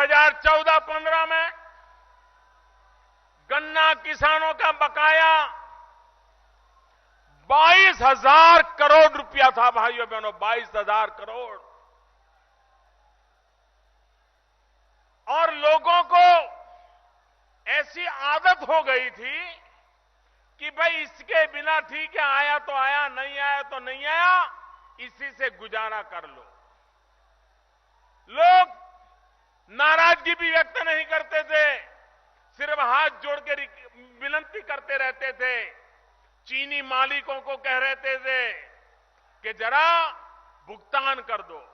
2014-15 में गन्ना किसानों का बकाया 22,000 करोड़ रुपया था भाइयों बहनों, 22,000 करोड़। और लोगों को ऐसी आदत हो गई थी कि भाई इसके बिना ठीक है, आया तो आया, नहीं आया तो नहीं आया, इसी से गुजारा कर लो। लोग नाराजगी भी व्यक्त नहीं करते थे, सिर्फ हाथ जोड़ के विनती करते रहते थे। चीनी मालिकों को कह रहते थे कि जरा भुगतान कर दो।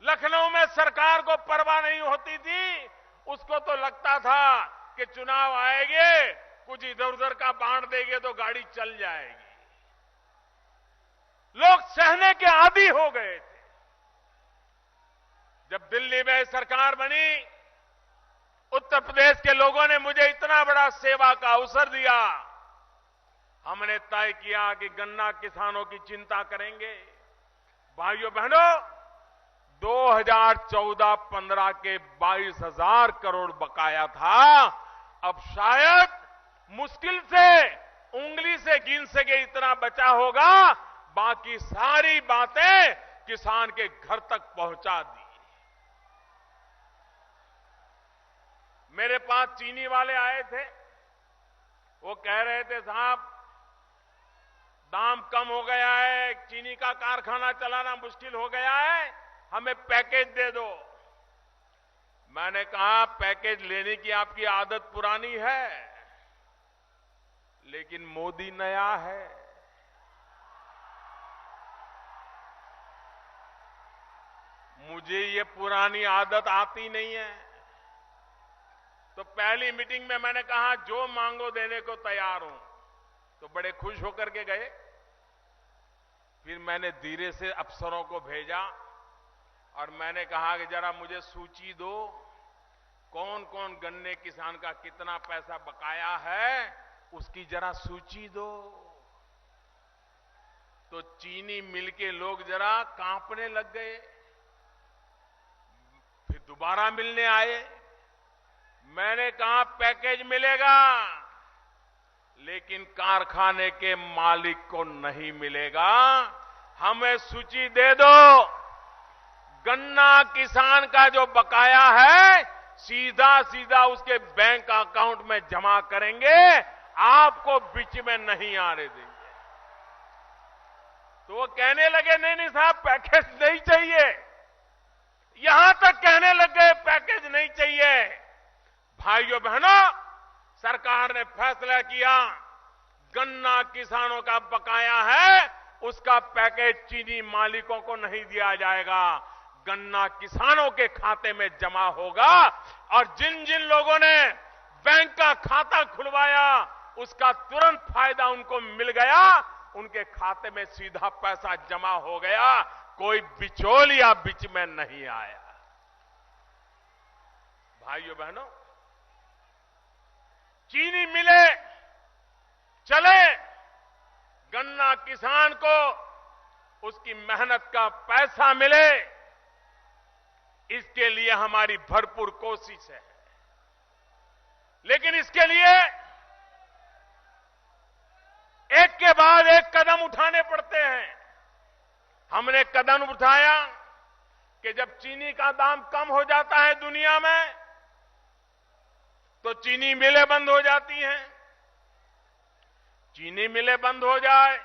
लखनऊ में सरकार को परवाह नहीं होती थी, उसको तो लगता था कि चुनाव आएंगे, कुछ इधर उधर का बांट देंगे तो गाड़ी चल जाएगी। लोग सहने के आदी हो गए थे। जब दिल्ली में सरकार बनी, उत्तर प्रदेश के लोगों ने मुझे इतना बड़ा सेवा का अवसर दिया। हमने तय किया कि गन्ना किसानों की चिंता करेंगे। भाइयों बहनों, 2014-15 के 22,000 करोड़ बकाया था, अब शायद मुश्किल से उंगली से गिन सके इतना बचा होगा। बाकी सारी बातें किसान के घर तक पहुंचा दी। मेरे पास चीनी वाले आए थे, वो कह रहे थे साहब दाम कम हो गया है, चीनी का कारखाना चलाना मुश्किल हो गया है, हमें पैकेज दे दो। मैंने कहा पैकेज लेने की आपकी आदत पुरानी है, लेकिन मोदी नया है। मुझे ये पुरानी आदत आती नहीं है। तो पहली मीटिंग में मैंने कहा जो मांगो देने को तैयार हूं, तो बड़े खुश होकर के गए। फिर मैंने धीरे से अफसरों को भेजा और मैंने कहा कि जरा मुझे सूची दो, कौन कौन गन्ने किसान का कितना पैसा बकाया है, उसकी जरा सूची दो। तो चीनी मिल के लोग जरा कांपने लग गए। फिर दोबारा मिलने आए। मैंने कहा पैकेज मिलेगा, लेकिन कारखाने के मालिक को नहीं मिलेगा, हमें सूची दे दो। गन्ना किसान का जो बकाया है सीधा सीधा उसके बैंक अकाउंट में जमा करेंगे, आपको बीच में नहीं आने देंगे। तो वो कहने लगे नहीं नहीं साहब पैकेज नहीं चाहिए, यहां तक कहने लग गए पैकेज नहीं चाहिए। भाइयों बहनों, सरकार ने फैसला किया गन्ना किसानों का बकाया है, उसका पैकेज चीनी मालिकों को नहीं दिया जाएगा, गन्ना किसानों के खाते में जमा होगा। और जिन जिन लोगों ने बैंक का खाता खुलवाया उसका तुरंत फायदा उनको मिल गया, उनके खाते में सीधा पैसा जमा हो गया, कोई बिचौलिया बीच में नहीं आया। भाइयों बहनों, चीनी मिले चले, गन्ना किसान को उसकी मेहनत का पैसा मिले, इसके लिए हमारी भरपूर कोशिश है। लेकिन इसके लिए एक के बाद एक कदम उठाने पड़ते हैं। हमने कदम उठाया कि जब चीनी का दाम कम हो जाता है दुनिया में, तो चीनी मिलें बंद हो जाती हैं। चीनी मिलें बंद हो जाए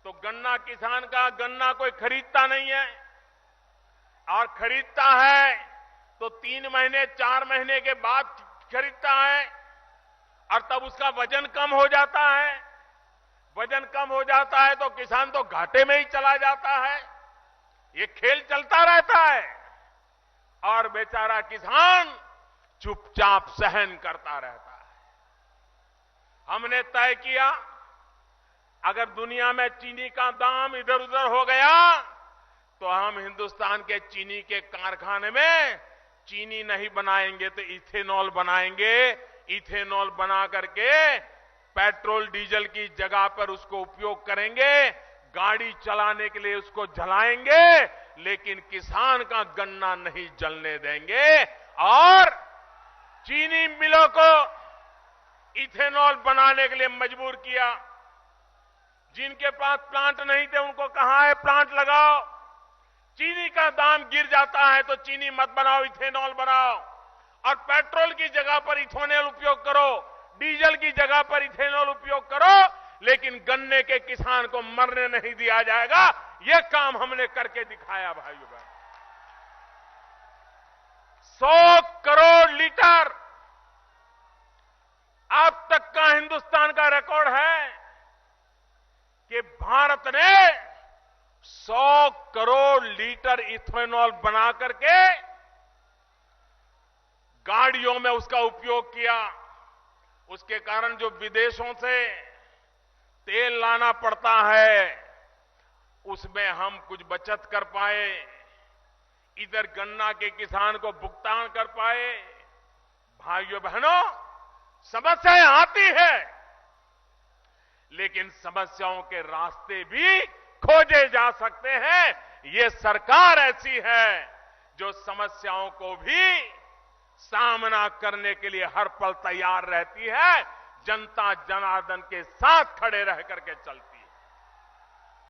तो गन्ना किसान का गन्ना कोई खरीदता नहीं है, और खरीदता है तो 3 महीने 4 महीने के बाद खरीदता है, और तब उसका वजन कम हो जाता है। वजन कम हो जाता है तो किसान तो घाटे में ही चला जाता है। ये खेल चलता रहता है और बेचारा किसान चुपचाप सहन करता रहता है। हमने तय किया अगर दुनिया में चीनी का दाम इधर उधर हो गया तो हम हिंदुस्तान के चीनी के कारखाने में चीनी नहीं बनाएंगे तो इथेनॉल बनाएंगे। इथेनॉल बना करके पेट्रोल डीजल की जगह पर उसको उपयोग करेंगे, गाड़ी चलाने के लिए उसको जलाएंगे, लेकिन किसान का गन्ना नहीं जलने देंगे। और चीनी मिलों को इथेनॉल बनाने के लिए मजबूर किया। जिनके पास प्लांट नहीं थे उनको कहा है प्लांट लगाओ। चीनी का दाम गिर जाता है तो चीनी मत बनाओ, इथेनॉल बनाओ। और पेट्रोल की जगह पर इथेनॉल उपयोग करो, डीजल की जगह पर इथेनॉल उपयोग करो, लेकिन गन्ने के किसान को मरने नहीं दिया जाएगा। यह काम हमने करके दिखाया भाइयों बहन। 100 करोड़ लीटर अब तक का हिंदुस्तान का रिकॉर्ड है कि भारत ने 100 करोड़ लीटर इथेनॉल बना करके गाड़ियों में उसका उपयोग किया। उसके कारण जो विदेशों से तेल लाना पड़ता है उसमें हम कुछ बचत कर पाए, इधर गन्ना के किसान को भुगतान कर पाए। भाइयों बहनों, समस्याएं आती है, लेकिन समस्याओं के रास्ते भी खोजे जा सकते हैं। ये सरकार ऐसी है जो समस्याओं को भी सामना करने के लिए हर पल तैयार रहती है, जनता जनार्दन के साथ खड़े रह करके चलती है।